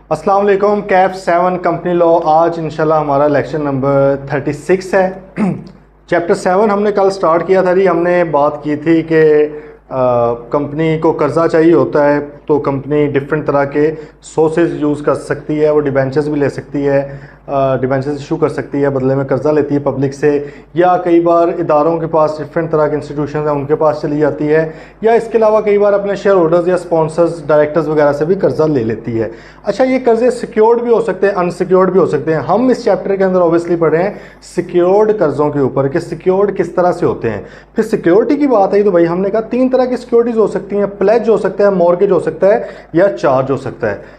अस्सलाम वालेकुम। Kaif 7 company law, आज इंशाल्लाह हमारा लेक्चर नंबर 36 है। चैप्टर 7 हमने कल स्टार्ट किया था जी। हमने बात की थी कि कंपनी को कर्ज़ा चाहिए होता है तो कंपनी डिफरेंट तरह के सोर्सेज यूज़ कर सकती है। वो डिबेंचर्स भी ले सकती है, डिबेंचर्स इशू कर सकती है, बदले में कर्ज़ा लेती है पब्लिक से, या कई बार इदारों के पास डिफरेंट तरह के इंस्टीट्यूशन हैं उनके पास चली जाती है, या इसके अलावा कई बार अपने शेयर होल्डर्स या स्पॉन्सर्स डायरेक्टर्स वगैरह से भी कर्ज़ा ले लेती है। अच्छा, ये कर्ज़े सिक्योर्ड भी हो सकते हैं, अनसिक्योर्ड भी हो सकते हैं। हम इस चैप्टर के अंदर ऑब्वियसली पढ़ रहे हैं सिक्योर्ड कर्ज़ों के ऊपर कि सिक्योर्ड किस तरह से होते हैं। फिर सिक्योरिटी की बात आई तो भाई हमने कहा 3 तरह की सिक्योरिटीज़ हो सकती हैं। प्लेज हो सकता है, मॉर्गेज हो सकता है, या चार्ज हो सकता है।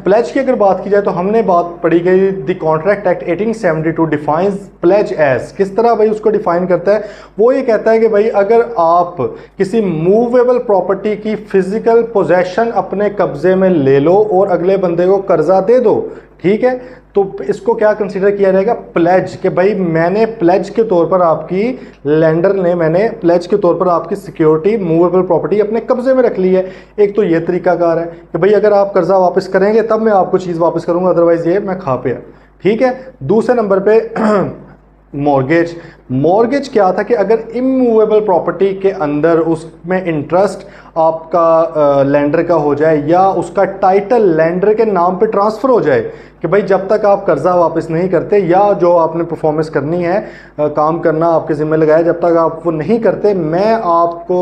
प्लेज की अगर बात की जाए तो हमने बात पढ़ी गई the contract act 1872 defines pledge as. किस तरह भाई उसको डिफाइन करता है? वो ये कहता है कि भाई अगर आप किसी मूवेबल प्रॉपर्टी की फिजिकल पोजेशन अपने कब्जे में ले लो और अगले बंदे को कर्जा दे दो, ठीक है, तो इसको क्या कंसीडर किया जाएगा? प्लेज। कि भाई मैंने प्लेज के तौर पर आपकी, लेंडर ने मैंने प्लेज के तौर पर आपकी सिक्योरिटी, मूवेबल प्रॉपर्टी अपने कब्जे में रख ली है। एक तो ये तरीकाकार है कि भाई अगर आप कर्जा वापस करेंगे तब मैं आपको चीज़ वापस करूंगा, अदरवाइज ये मैं खा पे। ठीक है। दूसरे नंबर पे मॉर्गेज। मॉर्गेज क्या था कि अगर इमूवेबल प्रॉपर्टी के अंदर उसमें इंटरेस्ट आपका लेंडर का हो जाए या उसका टाइटल लेंडर के नाम पे ट्रांसफ़र हो जाए कि भाई जब तक आप कर्ज़ा वापस नहीं करते या जो आपने परफॉर्मेंस करनी है, काम करना आपके ज़िम्मे लगाया, जब तक आप वो नहीं करते मैं आपको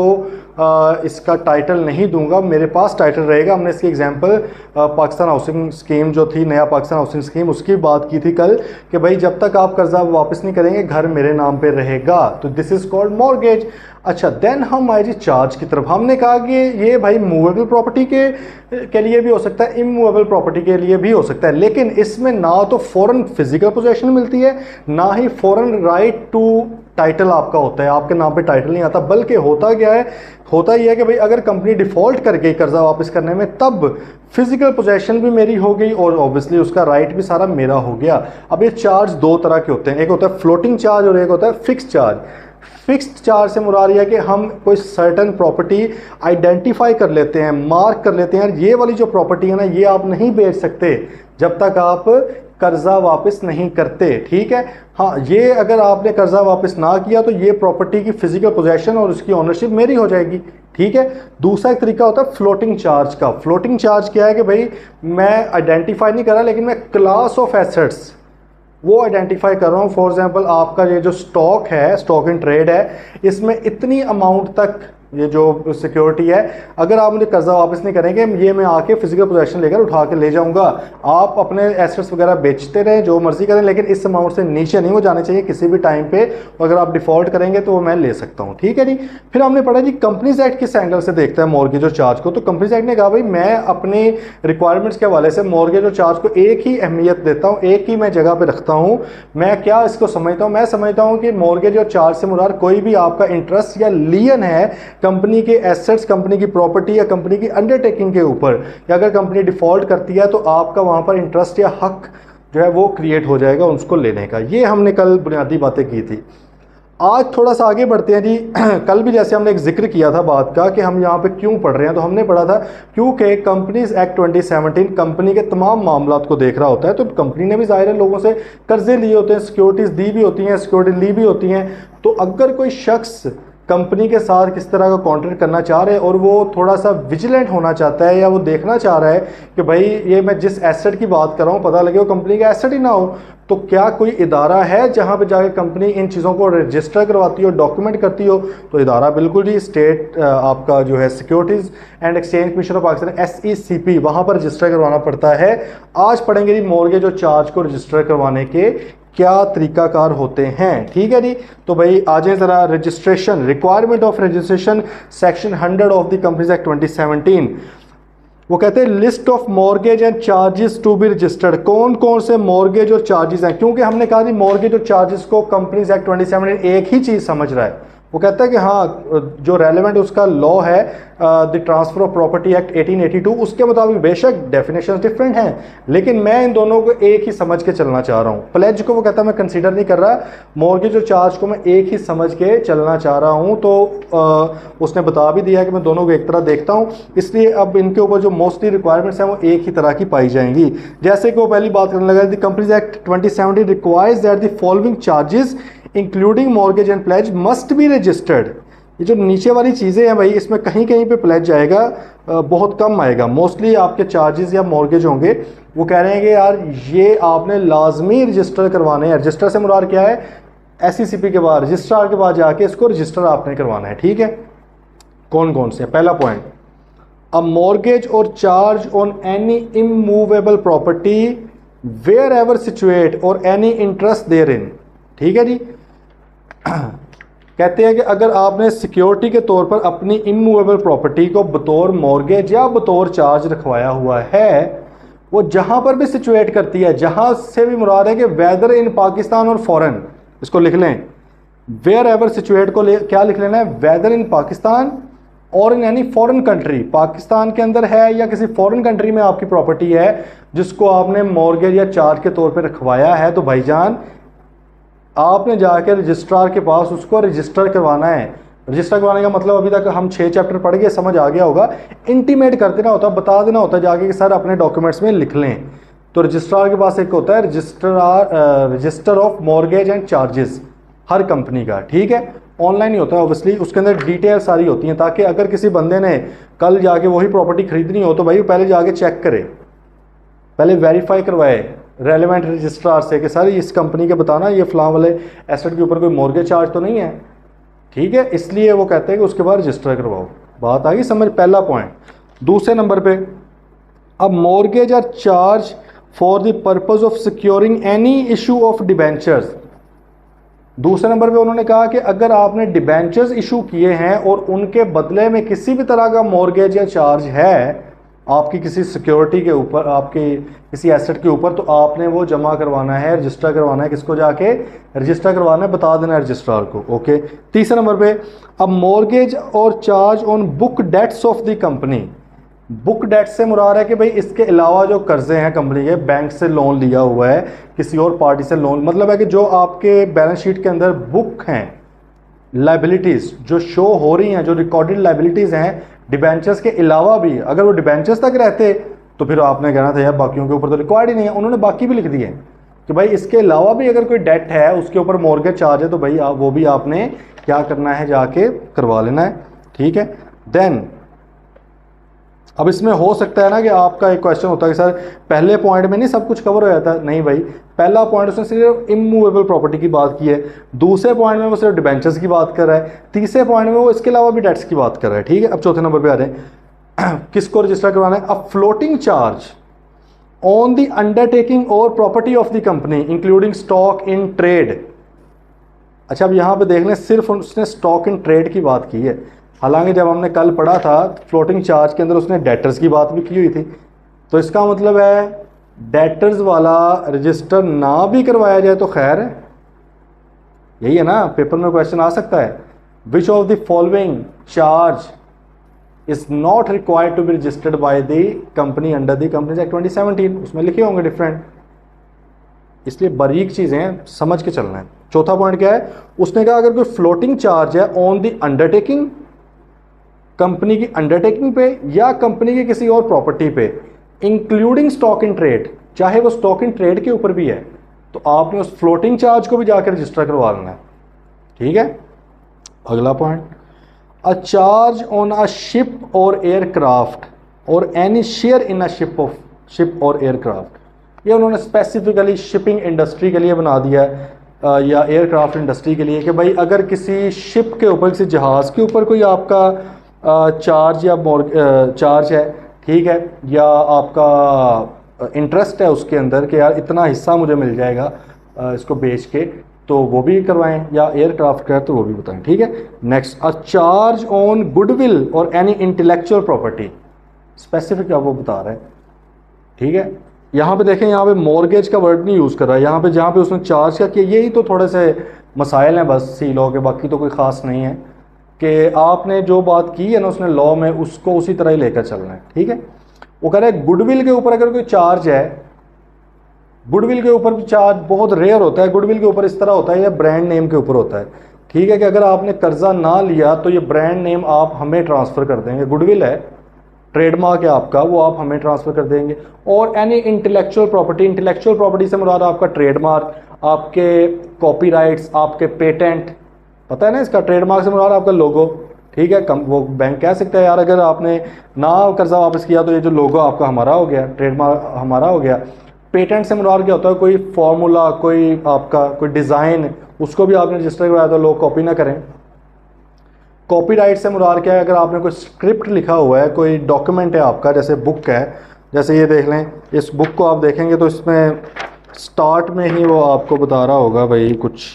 इसका टाइटल नहीं दूंगा, मेरे पास टाइटल रहेगा। हमने इसकी एग्जांपल पाकिस्तान हाउसिंग स्कीम जो थी, नया पाकिस्तान हाउसिंग स्कीम, उसकी बात की थी कल कि भाई जब तक आप कर्ज़ा वापस नहीं करेंगे घर मेरे नाम पे रहेगा, तो दिस इज़ कॉल्ड मॉर्गेज। अच्छा, देन हम आए जी चार्ज की तरफ। हमने कहा कि ये भाई मूवेबल प्रॉपर्टी के लिए भी हो सकता है, इमूवेबल प्रॉपर्टी के लिए भी हो सकता है, लेकिन इसमें ना तो फॉरन फिजिकल पोजेशन मिलती है, ना ही फॉरन राइट टू टाइटल आपका होता है, आपके नाम पे टाइटल नहीं आता। बल्कि होता क्या है, होता यह है कि भाई अगर कंपनी डिफ़ॉल्ट कर गई कर्जा वापस करने में, तब फिजिकल पोजेशन भी मेरी हो गई और ऑब्वियसली उसका राइट भी सारा मेरा हो गया। अब ये चार्ज 2 तरह के होते हैं, एक होता है फ्लोटिंग चार्ज और एक होता है फिक्स्ड चार्ज। फिक्स्ड चार्ज से मुराद है कि हम कोई सर्टन प्रॉपर्टी आइडेंटिफाई कर लेते हैं, मार्क कर लेते हैं, ये वाली जो प्रॉपर्टी है ना, ये आप नहीं बेच सकते जब तक आप कर्जा वापस नहीं करते। ठीक है। हाँ, ये अगर आपने कर्जा वापस ना किया तो ये प्रॉपर्टी की फिजिकल पोजेशन और उसकी ओनरशिप मेरी हो जाएगी। ठीक है। दूसरा एक तरीका होता है फ्लोटिंग चार्ज का। फ्लोटिंग चार्ज क्या है कि भाई मैं आइडेंटिफाई नहीं कर रहा, लेकिन मैं क्लास ऑफ एसेट्स वो आइडेंटिफाई कर रहा हूँ। फॉर एग्जांपल आपका ये जो स्टॉक है, स्टॉक इन ट्रेड है, इसमें इतनी अमाउंट तक ये जो सिक्योरिटी है, अगर आप मुझे कर्जा वापस नहीं करेंगे, ये मैं आके फिजिकल पोजेशन लेकर उठा के ले जाऊंगा। आप अपने एसेट्स वगैरह बेचते रहें, जो मर्जी करें, लेकिन इस अमाउंट से नीचे नहीं वो जाने चाहिए किसी भी टाइम पे। अगर आप डिफॉल्ट करेंगे तो वो मैं ले सकता हूँ। ठीक है जी। फिर हमने पढ़ा जी कंपनीज एक्ट किस एंगल से देखता है मॉर्गेज और चार्ज को। तो कंपनीज एक्ट ने कहा भाई मैं अपनी रिक्वायरमेंट्स के हवाले से मॉर्गेज और चार्ज को एक ही अहमियत देता हूँ, एक ही मैं जगह पर रखता हूँ। मैं क्या इसको समझता हूँ? मैं समझता हूँ कि मॉर्गेज और चार्ज से मुराद कोई भी आपका इंटरेस्ट या लियन है कंपनी के एसेट्स, कंपनी की प्रॉपर्टी या कंपनी की अंडरटेकिंग के ऊपर, या अगर कंपनी डिफॉल्ट करती है तो आपका वहां पर इंटरेस्ट या हक जो है वो क्रिएट हो जाएगा उसको लेने का। ये हमने कल बुनियादी बातें की थी। आज थोड़ा सा आगे बढ़ते हैं जी। कल भी जैसे हमने एक जिक्र किया था बात का कि हम यहाँ पे क्यों पढ़ रहे हैं, तो हमने पढ़ा था क्योंकि कंपनीज एक्ट 2017 कंपनी के तमाम मामलों को देख रहा होता है। तो कंपनी ने भी जाहिर है लोगों से कर्जे लिए होते हैं, सिक्योरिटीज दी भी होती हैं, सिक्योरिटी ली भी होती हैं। तो अगर कोई शख्स कंपनी के साथ किस तरह का कॉन्ट्रैक्ट करना चाह रहे हैं और वो थोड़ा सा विजिलेंट होना चाहता है, या वो देखना चाह रहा है कि भाई ये मैं जिस एसेट की बात कर रहा हूँ पता लगे वो कंपनी का एसेट ही ना हो, तो क्या कोई इदारा है जहाँ पे जाके कंपनी इन चीज़ों को रजिस्टर करवाती हो, डॉक्यूमेंट करती हो? तो इदारा बिल्कुल जी स्टेट आपका जो है securities and exchange commission of Pakistan, SECP, वहाँ पर रजिस्टर करवाना पड़ता है। आज पढ़ेंगे जी मॉर्गेज और चार्ज को रजिस्टर करवाने के क्या तरीकाकार होते हैं। ठीक है जी। तो भाई आ जाए ज़रा registration, requirement of registration, section 100 of the companies act 2017। वो कहते हैं list of mortgage and charges to be registered. कौन कौन से मॉर्गेज और चार्जेस हैं? क्योंकि हमने कहा कि मॉर्गेज और चार्जेस को कंपनीज एक्ट 2017 एक ही चीज़ समझ रहा है, वो कहता है कि हाँ जो रेलेवेंट उसका लॉ है the transfer of property act 1882 उसके मुताबिक बेशक डेफिनेशन डिफरेंट हैं, लेकिन मैं इन दोनों को एक ही समझ के चलना चाह रहा हूँ। प्लेज को वो कहता है मैं कंसीडर नहीं कर रहा, मॉर्गेज और चार्ज को मैं एक ही समझ के चलना चाह रहा हूँ। तो उसने बता भी दिया कि मैं दोनों को एक तरह देखता हूँ, इसलिए अब इनके ऊपर जो मोस्टली रिक्वायरमेंट्स हैं वो एक ही तरह की पाई जाएंगी। जैसे कि वो पहली बात करने लगा, the companies act 2017 requires that the following charges including mortgage and pledge must be registered. ये जो नीचे वाली चीज़ें हैं भाई, इसमें कहीं कहीं पे प्लेज आएगा, बहुत कम आएगा, मोस्टली आपके चार्जेस या मॉर्गेज होंगे। वो कह रहे हैं कि यार ये आपने लाजमी रजिस्टर करवाने हैं। रजिस्टर से मुराद क्या है, SECP के बाद रजिस्ट्रार के बाद जाके इसको रजिस्टर आपने करवाना है, ठीक है। कौन कौन से? पहला पॉइंट, अ मॉर्गेज और charge on any immovable property where ever situate or any interest therein, ठीक है जी। कहते हैं कि अगर आपने सिक्योरिटी के तौर पर अपनी इमूवेबल प्रॉपर्टी को बतौर मॉर्गेज या बतौर चार्ज रखवाया हुआ है, वो जहां पर भी सिचुएट करती है, जहां से भी मुराद है कि वेदर इन पाकिस्तान और फॉरेन, इसको लिख लें, वेयर एवर सिचुएट को क्या लिख लेना है, वेदर इन पाकिस्तान और in any foreign country, Pakistan के अंदर है या किसी फॉरेन कंट्री में आपकी प्रॉपर्टी है जिसको आपने मॉर्गेज या चार्ज के तौर पर रखवाया है, तो भाईजान आपने जाकर रजिस्ट्रार के पास उसको रजिस्टर करवाना है। रजिस्टर करवाने का मतलब अभी तक हम 6 चैप्टर पढ़ गए, समझ आ गया होगा। इंटीमेट कर देना होता है, बता देना होता है जाके कि सर अपने डॉक्यूमेंट्स में लिख लें। तो रजिस्ट्रार के पास एक होता है register of mortgage and charges her company का, ठीक है। ऑनलाइन ही होता है ऑब्वियसली, उसके अंदर डिटेल सारी होती हैं, ताकि अगर किसी बंदे ने कल जाके वही प्रॉपर्टी खरीदनी हो तो भाई पहले जाके चेक करे, पहले वेरीफाई करवाए रेलेवेंट रजिस्ट्रार से कि सर इस कंपनी के बताना ये फलां वाले एसेट के ऊपर कोई मॉर्गेज चार्ज तो नहीं है, ठीक है। इसलिए वो कहते हैं कि उसके बाद रजिस्टर करवाओ। बात आ गई समझ, पहला पॉइंट। दूसरे नंबर पे, अब मॉर्गेज और charge for the purpose of securing any issue of debentures. दूसरे नंबर पे उन्होंने कहा कि अगर आपने डिबेंचर्स इशू किए हैं और उनके बदले में किसी भी तरह का मॉर्गेज या चार्ज है आपकी किसी सिक्योरिटी के ऊपर, आपके किसी एसेट के ऊपर, तो आपने वो जमा करवाना है, रजिस्टर करवाना है। किसको जाके रजिस्टर करवाना है, बता देना है रजिस्ट्रार को, ओके। तीसरे नंबर पे, अब मॉर्गेज और charge on book debts of the company. Book debt से मुराद है कि भाई इसके अलावा जो कर्जे हैं कंपनी के, बैंक से लोन लिया हुआ है, किसी और पार्टी से लोन, मतलब है कि जो आपके बैलेंस शीट के अंदर बुक हैं, लाइबिलिटीज़ जो शो हो रही हैं, जो रिकॉर्डेड लाइबिलिटीज़ हैं डिबेंचर्स के अलावा भी, अगर वो डिबेंचर्स तक रहते तो फिर आपने कहना था यार बाकियों के ऊपर तो रिकॉर्ड ही नहीं है। उन्होंने बाकी भी लिख दिए कि भाई इसके अलावा भी अगर कोई डेट है उसके ऊपर मॉर्गेज चार्ज है तो भाई आप वो भी आपने क्या करना है, जाके करवा लेना है, ठीक है। देन अब इसमें हो सकता है ना कि आपका एक क्वेश्चन होता है कि सर पहले पॉइंट में नहीं सब कुछ कवर हो जाता। नहीं भाई, पहला पॉइंट उसने सिर्फ इमूवेबल प्रॉपर्टी की बात की है, दूसरे पॉइंट में वो सिर्फ डिबेंचर्स की बात कर रहा है, तीसरे पॉइंट में वो इसके अलावा भी डेट्स की बात कर रहा है, ठीक है। अब चौथे नंबर पे आ रहे हैं, किसको रजिस्टर करवाना है, a floating charge on the undertaking और property of the company including stock in trade. अच्छा, अब यहाँ पे देख लें, सिर्फ उसने स्टॉक इन ट्रेड की बात की है, हालांकि जब हमने कल पढ़ा था फ्लोटिंग चार्ज के अंदर उसने डेटर्स की बात भी की हुई थी। तो इसका मतलब है डेटर्स वाला रजिस्टर ना भी करवाया जाए तो खैर है, यही है ना, पेपर में क्वेश्चन आ सकता है। Which of the following charge is not required to be registered by the company under the companies act 2017, उसमें लिखे होंगे डिफरेंट, इसलिए बारीक चीज़ें समझ के चलना है। चौथा पॉइंट क्या है, उसने कहा अगर कोई फ्लोटिंग चार्ज है ऑन द अंडरटेकिंग, कंपनी की अंडरटेकिंग पे या कंपनी की किसी और प्रॉपर्टी पे, इंक्लूडिंग स्टॉक इन ट्रेड, चाहे वो स्टॉक इन ट्रेड के ऊपर भी है, तो आपने उस फ्लोटिंग चार्ज को भी जाकर रजिस्टर करवा लेना है, ठीक है। अगला point, a charge on a ship और एयरक्राफ्ट और any share in a ship और एयरक्राफ्ट। ये उन्होंने स्पेसिफिकली शिपिंग इंडस्ट्री के लिए बना दिया है या एयरक्राफ्ट इंडस्ट्री के लिए कि भाई अगर किसी शिप के ऊपर, किसी जहाज़ के ऊपर कोई आपका चार्ज या चार्ज है, ठीक है, या आपका इंटरेस्ट है उसके अंदर कि यार इतना हिस्सा मुझे मिल जाएगा इसको बेच के, तो वो भी करवाएं, या एयरक्राफ्ट का तो वो भी बताएं, ठीक है। Next, a charge on goodwill और एनी इंटेलेक्चुअल प्रॉपर्टी, स्पेसिफिक वो बता रहे हैं, ठीक है। यहाँ पे देखें, यहाँ पे मॉर्गेज का वर्ड नहीं यूज़ कर रहा है, यहाँ पे जहाँ पे उसने चार्ज का किया, यही तो थोड़े से मसाइल हैं बस सी लॉ के, बाकी तो कोई ख़ास नहीं है कि आपने जो बात की है ना उसने लॉ में, उसको उसी तरह ही लेकर चलना है, ठीक है। वो कह रहे हैं गुडविल के ऊपर अगर कोई चार्ज है, गुडविल के ऊपर भी चार्ज बहुत रेयर होता है, गुडविल के ऊपर इस तरह होता है या ब्रांड नेम के ऊपर होता है, ठीक है, कि अगर आपने कर्जा ना लिया तो ये ब्रांड नेम आप हमें ट्रांसफ़र कर देंगे, गुडविल है, ट्रेडमार्क है आपका, वो आप हमें ट्रांसफ़र कर देंगे। और any intellectual property, intellectual property से मुराद आपका ट्रेडमार्क, आपके कॉपीराइट्स, आपके पेटेंट, पता है ना इसका, ट्रेडमार्क से मुराद आपका लोगो, ठीक है। वो बैंक कह सकता है यार अगर आपने ना कर्जा वापस किया तो ये जो लोगो आपका हमारा हो गया, ट्रेडमार्क हमारा हो गया। पेटेंट से मुराद क्या होता है, कोई फार्मूला, कोई आपका कोई डिज़ाइन, उसको भी आपने रजिस्टर करवाया तो लोग कॉपी ना करें। कॉपीराइट से मुराद क्या है, अगर आपने कोई स्क्रिप्ट लिखा हुआ है, कोई डॉक्यूमेंट है आपका, जैसे बुक है, जैसे ये देख लें, इस बुक को आप देखेंगे तो इसमें स्टार्ट में ही वो आपको बता रहा होगा भाई कुछ,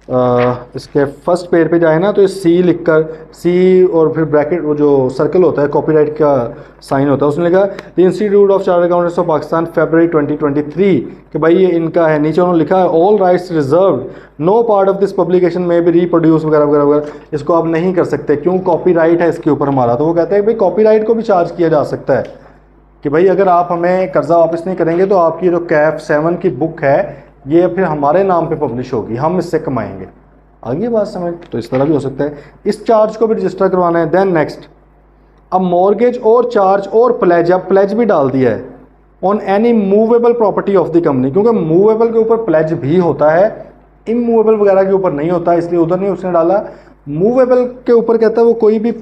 इसके फर्स्ट पेज पे जाए ना तो सी लिखकर, सी और फिर ब्रैकेट, वो जो सर्कल होता है कॉपीराइट का साइन होता है, उसने लिखा the institute of chartered accountants of Pakistan फरवरी 2023 कि भाई ये इनका है। नीचे उन्होंने लिखा है all rights reserve, no part of this publication may be reproduce वगैरह वगैरह वगैरह, इसको आप नहीं कर सकते, क्यों, कॉपीराइट है इसके ऊपर हमारा। तो वो कहते हैं भाई कॉपीराइट को भी चार्ज किया जा सकता है कि भाई अगर आप हमें कर्जा वापस नहीं करेंगे तो आपकी जो कैफ 7 की बुक है ये फिर हमारे नाम पे पब्लिश होगी, हम इससे कमाएंगे। आगे बात समझ, तो इस तरह भी हो सकता है, इस चार्ज को भी रजिस्टर करवाना है। देन नेक्स्ट, अब मॉर्गेज और चार्ज और प्लेज, अब प्लेज भी डाल दिया है on any movable property of the company, क्योंकि मूवेबल के ऊपर प्लेज भी होता है, इमूवेबल वगैरह के ऊपर नहीं होता, इसलिए उधर नहीं उसने डाला। मूवेबल के ऊपर कहता है वो कोई भी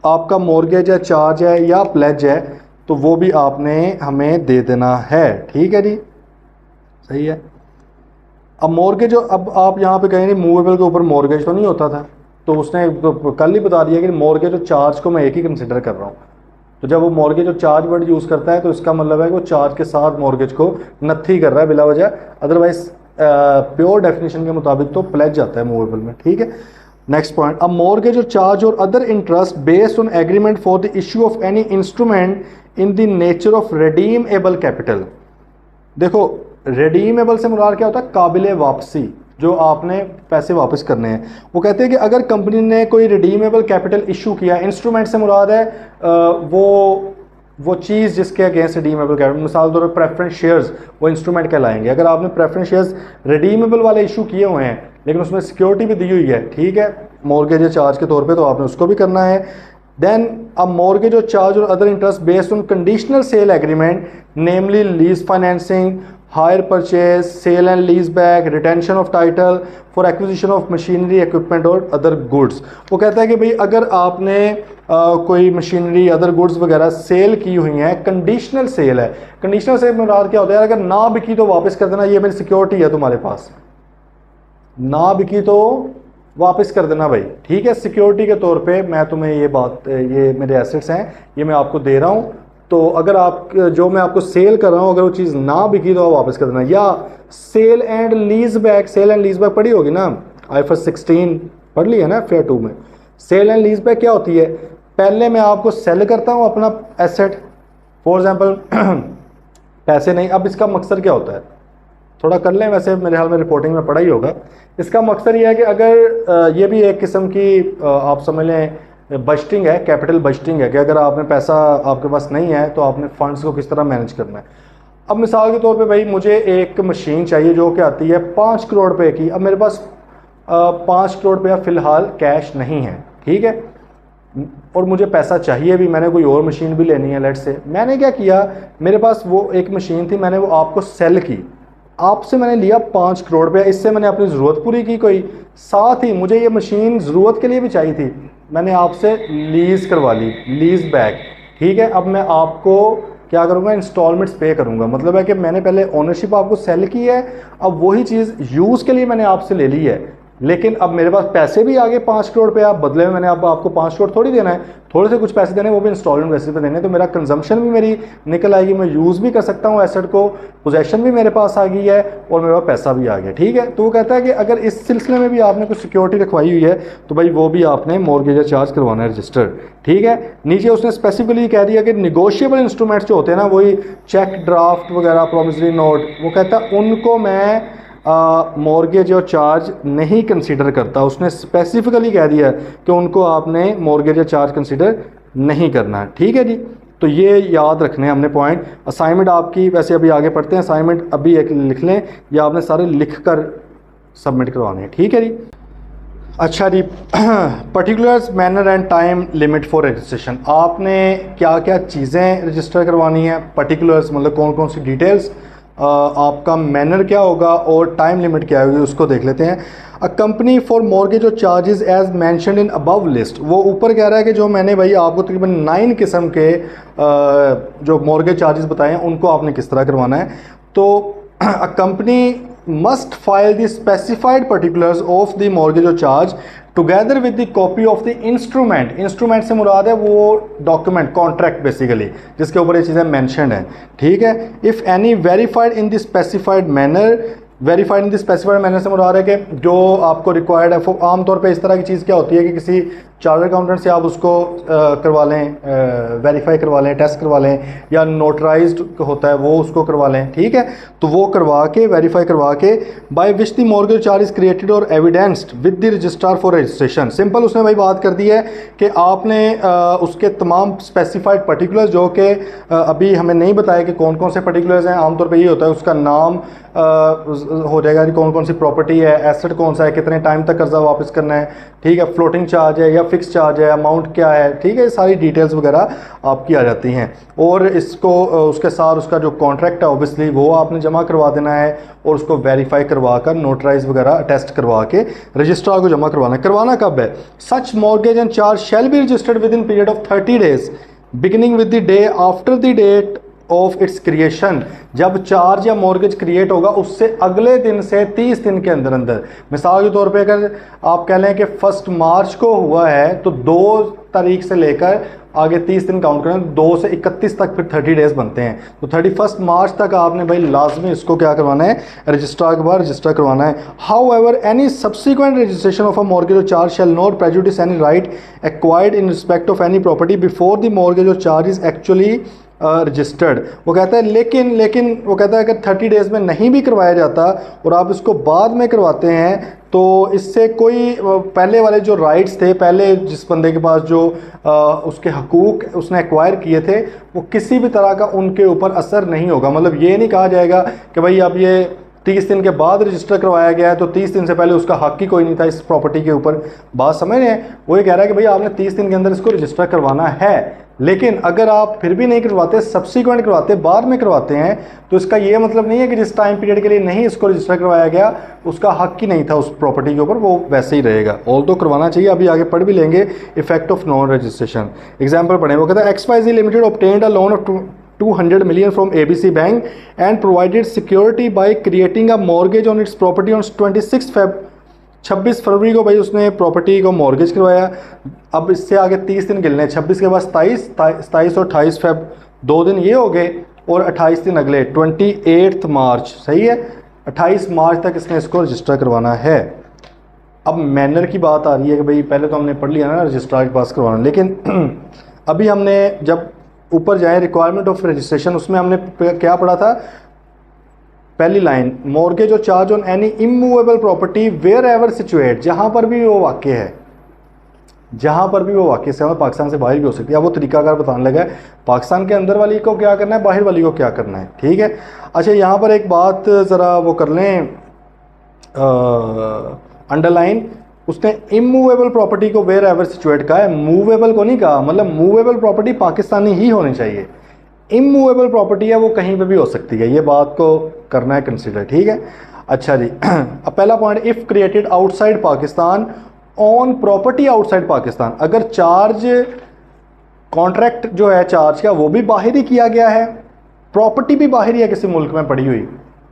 आपका मॉर्गेज है, चार्ज है या प्लेज है तो वो भी आपने हमें दे देना है, ठीक है जी, सही है। अब मॉर्गेज, अब आप यहाँ पे कहेंगे मूवेबल के ऊपर मॉर्गेज तो नहीं होता था, तो उसने तो कल ही बता दिया कि मॉर्गेज और चार्ज को मैं एक ही कंसिडर कर रहा हूँ। तो जब वो मॉर्गेज और चार्ज वर्ड यूज़ करता है तो इसका मतलब है कि वो चार्ज के साथ मॉर्गेज को नथी कर रहा है बिला वजह, अदरवाइज प्योर डेफिनेशन के मुताबिक तो प्लेज जाता है मूवेबल में, ठीक है। नेक्स्ट पॉइंट, अब मॉर्गेज और charge or other interest based on agreement for the issue of any instrument in the nature of redeemable capital. देखो रिडीमेबल से मुराद क्या होता है, काबिल वापसी, जो आपने पैसे वापस करने हैं। वो कहते हैं कि अगर कंपनी ने कोई रिडीमेबल कैपिटल इशू किया, इंस्ट्रूमेंट से मुराद है वो चीज़ जिसके अगेंस्ट रिडीमेबल कैपिटल, मिसाल तौर पर प्रेफरेंस शेयर्स, वो इंस्ट्रूमेंट कहलाएंगे। अगर आपने प्रेफरेंस शेयर्स रिडीमेबल वाले इशू किए हुए हैं लेकिन उसमें सिक्योरिटी भी दी हुई है, ठीक है, मॉर्गेज या चार्ज के तौर पे, तो आपने उसको भी करना है। देन अब मॉर्गेज और charge or other interest based on conditional sale agreement, namely lease financing, hire purchase, sale and lease back, retention of title for acquisition of machinery, equipment or other goods. वो कहता है कि भाई अगर आपने कोई मशीनरी, अदर गुड्स वगैरह sale की हुई हैं, कंडीशनल सेल है, कंडीशनल सेल में मुराद क्या होता है, अगर ना बिकी तो वापस कर देना, ये मेरी सिक्योरिटी है तुम्हारे पास, ना बिकी तो वापस कर देना भाई, ठीक है, सिक्योरिटी के तौर पे मैं तुम्हें ये बात, ये मेरे एसेट्स हैं, ये मैं आपको दे रहा हूँ, तो अगर आप जो मैं आपको सेल कर रहा हूँ अगर वो चीज़ ना बिकी तो आप वापस कर देना। या sale and lease back, sale and lease back पढ़ी होगी ना, IFRS 16 पढ़ ली है ना फेयर 2 में। सेल एंड लीज बैक क्या होती है, पहले मैं आपको सेल करता हूँ अपना एसेट, फॉर एग्जाम्पल पैसे नहीं, अब इसका मकसद क्या होता है, थोड़ा कर लें, वैसे मेरे हाल में रिपोर्टिंग में पढ़ा ही होगा। इसका मकसद ये है कि अगर ये भी एक किस्म की आप समझ लें बजटिंग है, कैपिटल बजटिंग है, कि अगर आपने पैसा आपके पास नहीं है तो आपने फंड्स को किस तरह मैनेज करना है। अब मिसाल के तौर पे भाई मुझे एक मशीन चाहिए जो कि आती है 5 करोड़ रुपए की, अब मेरे पास 5 करोड़ रुपया फ़िलहाल कैश नहीं है, ठीक है, और मुझे पैसा चाहिए भी, मैंने कोई और मशीन भी लेनी है, लेट से मैंने क्या किया, मेरे पास वो एक मशीन थी, मैंने वो आपको सेल की, आपसे मैंने लिया 5 करोड़ रुपया, इससे मैंने अपनी ज़रूरत पूरी की कोई, साथ ही मुझे ये मशीन ज़रूरत के लिए भी चाहिए थी, मैंने आपसे लीज़ करवा ली, लीज़ बैक, ठीक है। अब मैं आपको क्या करूँगा, इंस्टॉलमेंट्स पे करूँगा, मतलब है कि मैंने पहले ओनरशिप आपको सेल की है, अब वही चीज़ यूज़ के लिए मैंने आपसे ले ली है, लेकिन अब मेरे पास पैसे भी आ गए 5 करोड़ रुपये, आप बदले में मैंने अब आपको 5 करोड़ थोड़ी देना है, थोड़े से कुछ पैसे देने, वो भी इंस्टॉलमेंट बेसिस पे देने, तो मेरा कंजम्पशन भी मेरी निकल आएगी, मैं यूज़ भी कर सकता हूँ एसेट को, पोजेशन भी मेरे पास आ गई है और मेरे पास पैसा भी आ गया, ठीक है। तो वो कहता है कि अगर इस सिलसिले में भी आपने कुछ सिक्योरिटी रखवाई हुई है तो भाई वो भी आपने मॉर्गेज या चार्ज करवाना है रजिस्टर्ड, ठीक है। नीचे उसने स्पेसिफिकली कह दिया कि निगोशिएबल इंस्ट्रूमेंट्स जो होते हैं ना, वही चेक, ड्राफ्ट वगैरह, प्रोमिसरी नोट, वो कहता है उनको मैं मॉर्गेज और चार्ज नहीं कंसीडर करता, उसने स्पेसिफिकली कह दिया कि उनको आपने मॉर्गेज या चार्ज कंसीडर नहीं करना है। ठीक है जी, तो ये याद रखने हमने पॉइंट। असाइनमेंट आपकी वैसे अभी आगे पढ़ते हैं, असाइनमेंट अभी एक लिख लें या आपने सारे लिख कर सबमिट करवाने हैं। ठीक है जी। अच्छा जी, particulars manner and time limit for registration, आपने क्या क्या चीज़ें रजिस्टर करवानी है। पर्टिकुलर्स मतलब कौन कौन सी डिटेल्स, आपका मैनर क्या होगा और टाइम लिमिट क्या होगी, उसको देख लेते हैं। A company for mortgage or charges as mentioned in above list, वो ऊपर कह रहा है कि जो मैंने भाई आपको तकरीबन 9 किस्म के जो मॉर्गेज चार्जेस बताए हैं उनको आपने किस तरह करवाना है। तो a company must file the specified particulars of the mortgage और charge together with the copy of the instrument, instrument से मुराद है वो डॉक्यूमेंट, कॉन्ट्रैक्ट बेसिकली, जिसके ऊपर ये चीज़ें मेंशन्ड हैं। ठीक है। If any verified in the specified manner, verified in the specified manner से मुराद है कि जो आपको रिक्वायर्ड है। आमतौर पे इस तरह की चीज़ क्या होती है कि किसी चार्टर्ड अकाउंटेंट से आप उसको करवा लें, वेरीफाई करवा लें, टेस्ट करवा लें, या नोटराइज्ड होता है वो उसको करवा लें। ठीक है, तो वो करवा के वेरीफाई करवा के by which the mortgage charge is created और evidenced with the registrar for registration. Simple उसने भाई बात कर दी है कि आपने उसके तमाम स्पेसिफाइड पर्टिकुलर्स जो कि अभी हमें नहीं बताया कि कौन कौन से पर्टिकुलर्स हैं, आमतौर पर ये होता है उसका नाम हो जाएगा कि कौन कौन सी प्रॉपर्टी है, एसेट कौन सा है, कितने टाइम तक कर्जा वापस करना है। ठीक है, फ्लोटिंग चार्ज है या फिक्स चार्ज है, अमाउंट क्या है। ठीक है, सारी डिटेल्स वगैरह आपकी आ जाती हैं। और इसको उसके साथ उसका जो कॉन्ट्रैक्ट है ऑब्वियसली वो आपने जमा करवा देना है और उसको वेरीफाई करवा कर नोटराइज वगैरह टेस्ट करवा के रजिस्ट्रार को जमा करवाना है। करवाना कब है? Such mortgage and charge shall be registered with period of 30 days beginning with the day after the date of its creation. जब चार्ज या मॉर्गेज क्रिएट होगा उससे अगले दिन से 30 दिन के अंदर अंदर, मिसाल के तौर पे अगर आप कह लें कि 1 मार्च को हुआ है तो 2 तारीख से लेकर आगे 30 दिन काउंट करें, 2 से 31 तक फिर 30 डेज बनते हैं। तो 31 मार्च तक आपने भाई लाजमी इसको क्या करवाना है, रजिस्ट्रार के बाद रजिस्टर करवाना है। However any subsequent registration of a mortgage और charge shall not prejudice any right acquired in respect of any property before the mortgage और चार्ज इज एक्चुअली रजिस्टर्ड। वो कहता है लेकिन वो कहता है अगर 30 डेज़ में नहीं भी करवाया जाता और आप इसको बाद में करवाते हैं तो इससे कोई पहले वाले जो राइट्स थे, पहले जिस बंदे के पास जो उसके हकूक उसने एक्वायर किए थे, वो किसी भी तरह का उनके ऊपर असर नहीं होगा। मतलब ये नहीं कहा जाएगा कि भाई अब ये 30 दिन के बाद रजिस्टर करवाया गया है तो 30 दिन से पहले उसका हक ही कोई नहीं था इस प्रॉपर्टी के ऊपर। बात समझ रहे हैं? वो ये कह रहा है कि भाई आपने 30 दिन के अंदर इसको रजिस्टर करवाना है, लेकिन अगर आप फिर भी नहीं करवाते, सब्सिक्वेंट करवाते, बाद में करवाते हैं, तो इसका ये मतलब नहीं है कि जिस टाइम पीरियड के लिए नहीं इसको रजिस्टर करवाया गया उसका हक ही नहीं था उस प्रॉपर्टी के ऊपर, वो वैसे ही रहेगा। ऑल तो करवाना चाहिए, अभी आगे पढ़ भी लेंगे effect of non registration. Example पढ़ें, वो कहता है XYZ limited obtained a loan of 200 million from ABC Bank and provided security by creating a mortgage on its property on 26 फरवरी को भाई उसने प्रॉपर्टी को मॉर्गेज करवाया। अब इससे आगे 30 दिन गिनने, 26 के बाद 27 और 28 फेब 2 दिन ये हो गए और 28 दिन अगले 28 मार्च, सही है, 28 मार्च तक इसने इसको रजिस्टर करवाना है। अब मैनर की बात आ रही है कि भाई पहले तो हमने पढ़ लिया ना रजिस्ट्रार के पास करवाना, लेकिन अभी हमने जब ऊपर जाए रिक्वायरमेंट ऑफ रजिस्ट्रेशन उसमें हमने क्या पढ़ा था? पहली लाइन, मॉर्गेज और charge on any immovable property where ever सिचुएट, जहां पर भी वो वाक़ है, जहां पर भी वो वाक़ से हमें पाकिस्तान से बाहर भी हो सकती है। अब वो तरीकाकार बताने लगा है पाकिस्तान के अंदर वाली को क्या करना है, बाहर वाली को क्या करना है। ठीक है, अच्छा यहाँ पर एक बात ज़रा वो कर लें अंडरलाइन, उसने इमूवेबल प्रॉपर्टी को वेयर एवर सिचुएट कहा है, मूवेबल को नहीं कहा। मतलब मूवेबल प्रॉपर्टी पाकिस्तानी ही होनी चाहिए, इमूवेबल प्रॉपर्टी है वो कहीं पे भी हो सकती है, ये बात को करना है कंसिडर। ठीक है, अच्छा जी, अब पहला point, if created outside Pakistan on property outside Pakistan, अगर चार्ज कॉन्ट्रैक्ट जो है चार्ज का वो भी बाहर ही किया गया है, प्रॉपर्टी भी बाहर ही है किसी मुल्क में पड़ी हुई,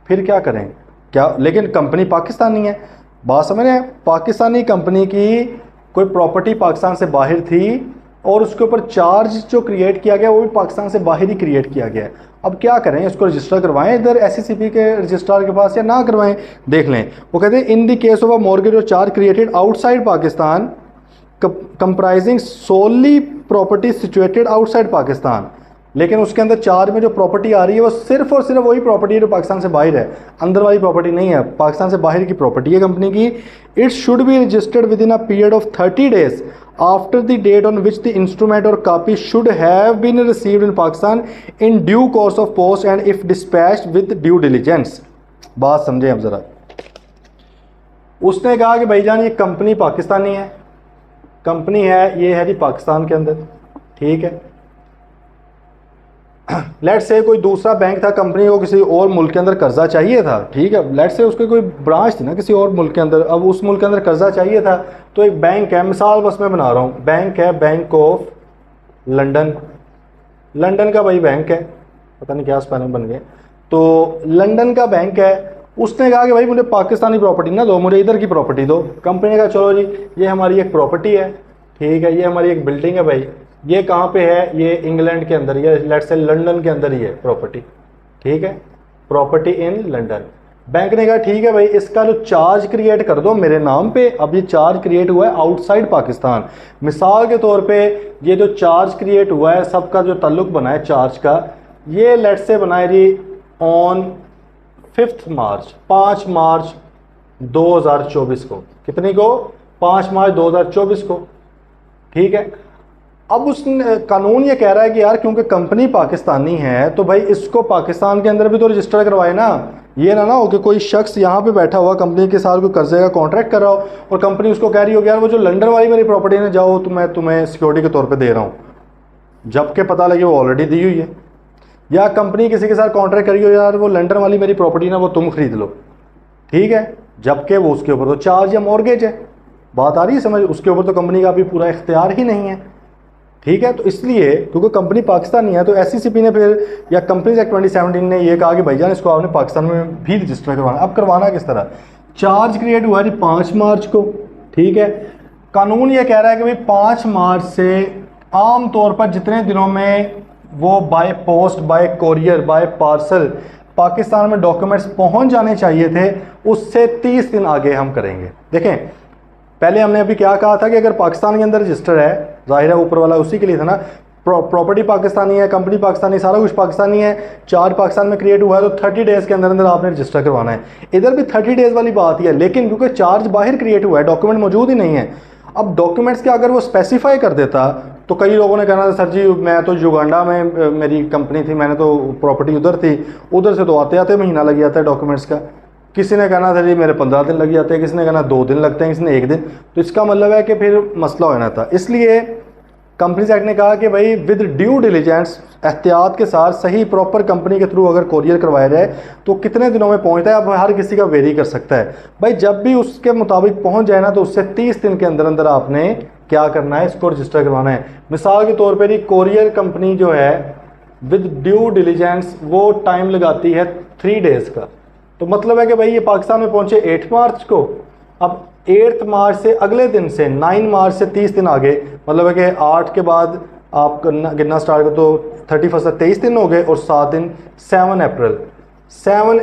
फिर क्या करें? क्या, लेकिन कंपनी पाकिस्तानी है, बात समझ रहे हैं? पाकिस्तानी कंपनी की कोई प्रॉपर्टी पाकिस्तान से बाहर थी और उसके ऊपर चार्ज जो क्रिएट किया गया वो भी पाकिस्तान से बाहर ही क्रिएट किया गया है। अब क्या करें? इसको रजिस्टर करवाएं इधर SECP के रजिस्ट्रार के पास या ना करवाएं? देख लें, वो कहते हैं in the case of a mortgage और charge created outside Pakistan comprising solely property situated outside Pakistan, लेकिन उसके अंदर चार्ज में जो प्रॉपर्टी आ रही है वो सिर्फ और सिर्फ वही प्रॉपर्टी है जो पाकिस्तान से बाहर है, अंदर वाली प्रॉपर्टी नहीं है, पाकिस्तान से बाहर की प्रॉपर्टी है कंपनी की। It should be registered with a period of 30 days after the date on which the instrument और copy should have been received in Pakistan in due course of post and if dispatched with due diligence. बात समझें अब ज़रा। उसने कहा कि भाईजान ये कंपनी पाकिस्तानी है, कंपनी है ये है जी पाकिस्तान के अंदर, ठीक है। लेट्स से कोई दूसरा बैंक था, कंपनी को किसी और मुल्क के अंदर कर्जा चाहिए था, ठीक है। लेट्स से उसके कोई ब्रांच थी ना किसी और मुल्क के अंदर, अब उस मुल्क के अंदर कर्जा चाहिए था, तो एक बैंक है, मिसाल बस मैं बना रहा हूँ, बैंक है बैंक ऑफ लंदन, लंदन का भाई बैंक है, पता नहीं क्या स्पेलिंग बन गए, तो लंदन का बैंक है। उसने कहा कि भाई मुझे पाकिस्तानी प्रॉपर्टी ना दो, मुझे इधर की प्रॉपर्टी दो। कंपनी ने कहा चलो जी ये हमारी एक प्रॉपर्टी है, ठीक है, ये हमारी एक बिल्डिंग है भाई, ये कहाँ पे है, ये इंग्लैंड के अंदर, ये लेट्स से लंदन के अंदर ही है प्रॉपर्टी, ठीक है, प्रॉपर्टी इन लंदन। बैंक ने कहा ठीक है भाई इसका जो चार्ज क्रिएट कर दो मेरे नाम पे। अब ये चार्ज क्रिएट हुआ है आउटसाइड पाकिस्तान, मिसाल के तौर पे ये जो चार्ज क्रिएट हुआ है सबका जो ताल्लुक बना है चार्ज का, ये लेट्स से बनाए जी ऑन 5 मार्च 5 मार्च 2024 को, कितनी को, 5 मार्च 2024 को, ठीक है। अब उस कानून ये कह रहा है कि यार क्योंकि कंपनी पाकिस्तानी है तो भाई इसको पाकिस्तान के अंदर भी तो रजिस्टर करवाए ना। ये ना हो कि कोई शख्स यहाँ पे बैठा हुआ कंपनी के साथ कोई कर्जे का कॉन्ट्रैक्ट कर रहा हो और कंपनी उसको कह रही हो कि यार वो जो लंदन वाली मेरी प्रॉपर्टी है जाओ तो मैं तुम्हें सिक्योरिटी के तौर पे दे रहा हूँ, जबकि पता लगे वो ऑलरेडी दी हुई है। या कंपनी किसी के साथ कॉन्ट्रैक्ट करी हो यार वो लंदन वाली मेरी प्रॉपर्टी ना वो तुम खरीद लो, ठीक है, जबकि वो उसके ऊपर तो चार्ज या मॉर्गेज है। बात आ रही है समझ, उसके ऊपर तो कंपनी का भी पूरा इख्तियार ही नहीं है, ठीक है। तो इसलिए क्योंकि कंपनी पाकिस्तानी है तो एससीसीपी ने फिर या कंपनीज एक्ट 2017 ने ये कहा कि भाईजान इसको आपने पाकिस्तान में भी रजिस्टर करवाना। अब करवाना किस तरह, चार्ज क्रिएट हुआ है 5 मार्च को, ठीक है। कानून ये कह रहा है कि भाई 5 मार्च से आम तौर पर जितने दिनों में वो by post, by courier, by parcel Pakistan में डॉक्यूमेंट्स पहुंच जाने चाहिए थे, उससे 30 दिन आगे हम करेंगे। देखें पहले हमने अभी क्या कहा था कि अगर पाकिस्तान के अंदर रजिस्टर है, जाहिर है ऊपर वाला उसी के लिए था ना, प्रॉपर्टी पाकिस्तानी है, कंपनी पाकिस्तानी, सारा कुछ पाकिस्तानी है, चार्ज पाकिस्तान में क्रिएट हुआ है, तो 30 डेज़ के अंदर अंदर आपने रजिस्टर करवाना है। इधर भी 30 डेज़ वाली बात ही है, लेकिन क्योंकि चार्ज बाहर क्रिएट हुआ है, डॉक्यूमेंट मौजूद ही नहीं है। अब डॉक्यूमेंट्स के अगर वो स्पेसिफाई कर देता तो कई लोगों ने कहना सर जी मैं तो युगांडा में मेरी कंपनी थी, मैंने तो प्रॉपर्टी उधर थी, उधर से तो आते आते महीना लग जाता है डॉक्यूमेंट्स का। किसी ने कहना था जी मेरे 15 दिन लग जाते हैं, किसी ने कहना 2 दिन लगते हैं, किसी ने 1 दिन। तो इसका मतलब है कि फिर मसला होना था। इसलिए कंपनीज एक्ट ने कहा कि भाई विद ड्यू डिलीजेंस, एहतियात के साथ सही प्रॉपर कंपनी के थ्रू अगर कोरियर करवाया जाए तो कितने दिनों में पहुंचता है। अब हर किसी का वेरी कर सकता है भाई, जब भी उसके मुताबिक पहुंच जाए ना तो उससे 30 दिन के अंदर अंदर आपने क्या करना है, इसको रजिस्टर करवाना है। मिसाल के तौर पर कोरियर कंपनी जो है विद ड्यू डिलीजेंस वो टाइम लगाती है 3 डेज़ का। तो मतलब है कि भाई ये पाकिस्तान में पहुंचे 8 मार्च को, अब 8 मार्च से अगले दिन से 9 मार्च से 30 दिन आगे, मतलब है कि 8 के बाद आप गिनना स्टार्ट करो तो 31 से 23 दिन हो गए और 7 दिन 7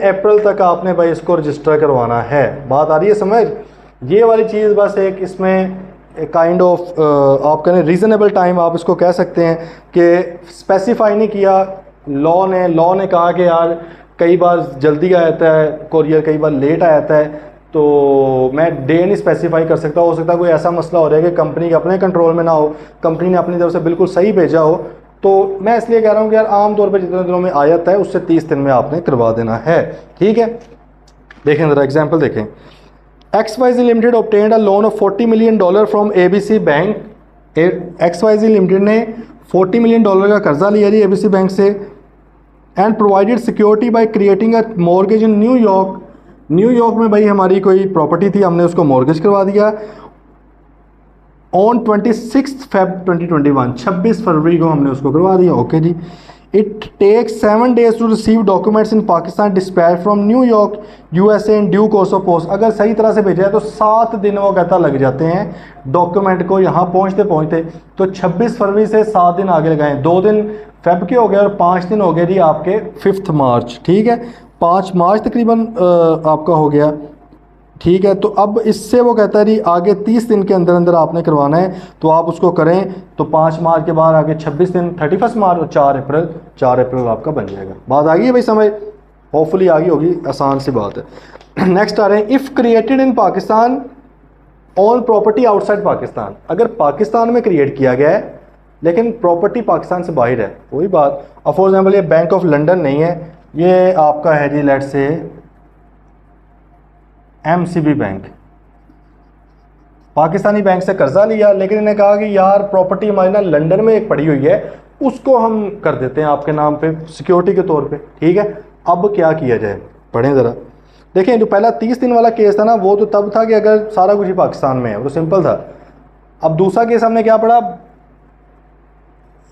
अप्रैल तक आपने भाई इसको रजिस्टर करवाना है। बात आ रही है समझ। ये वाली चीज़ बस एक इसमें काइंड ऑफ आप कहें रीज़नेबल टाइम आप इसको कह सकते हैं कि स्पेसिफाई नहीं किया लॉ ने कहा कि यार कई बार जल्दी आ जाता है कोरियर, कई बार लेट आ जाता है, तो मैं डे नहीं स्पेसिफाई कर सकता। हो सकता है कोई ऐसा मसला हो रहा है कि कंपनी के अपने कंट्रोल में ना हो, कंपनी ने अपनी तरफ से बिल्कुल सही भेजा हो, तो मैं इसलिए कह रहा हूँ कि यार आम तौर पर जितने दिनों में आ जाता है उससे 30 दिन में आपने करवा देना है, ठीक है। देखें ज़रा एग्जाम्पल देखें। XYZ limited obtained a loan of $40 million from ABC bank. XYZ limited ने $40 मिलियन का कर्जा लिया जी ABC बैंक से, and provided security by creating a mortgage in New York में भाई हमारी कोई प्रॉपर्टी थी, हमने उसको मॉर्गेज करवा दिया ऑन 26 Feb 2021, 26 फरवरी को हमने उसको करवा दिया, ओके जी। It takes 7 days to receive documents in Pakistan dispatch from न्यूयॉर्क USA in due course of post. अगर सही तरह से भेजा है तो 7 दिन वो कहता लग जाते हैं डॉक्यूमेंट को यहाँ पहुँचते। तो 26 फरवरी से 7 दिन आगे लगाएं, 2 दिन फेब के हो गए और 5 दिन हो गए जी आपके 5 मार्च, ठीक है। 5 मार्च तकरीबन आपका हो गया ठीक है, तो अब इससे वो कहता है जी आगे 30 दिन के अंदर अंदर आपने करवाना है, तो आप उसको करें। तो 5 मार्च के बाद आगे 26 दिन 31 मार्च और 4 अप्रैल आपका बन जाएगा। बात आ गई है भाई समझ, होपफुली आ गई होगी, आसान सी बात है। नेक्स्ट आ रहे हैं, if created in Pakistan on property outside Pakistan. अगर पाकिस्तान में क्रिएट किया गया है लेकिन प्रॉपर्टी पाकिस्तान से बाहर है, वही बात। अब फॉर एग्जाम्पल ये बैंक ऑफ लंदन नहीं है, ये आपका है जी लेट से MCB बैंक, पाकिस्तानी बैंक से कर्जा लिया, लेकिन इन्हें कहा कि यार प्रॉपर्टी हमारी ना लंदन में एक पड़ी हुई है, उसको हम कर देते हैं आपके नाम पे सिक्योरिटी के तौर पे। ठीक है, अब क्या किया जाए, पढ़ें ज़रा। देखें, जो पहला 30 दिन वाला केस था ना, वो तो तब था कि अगर सारा कुछ ही पाकिस्तान में है, वो सिंपल था। अब दूसरा केस हमने क्या पढ़ा,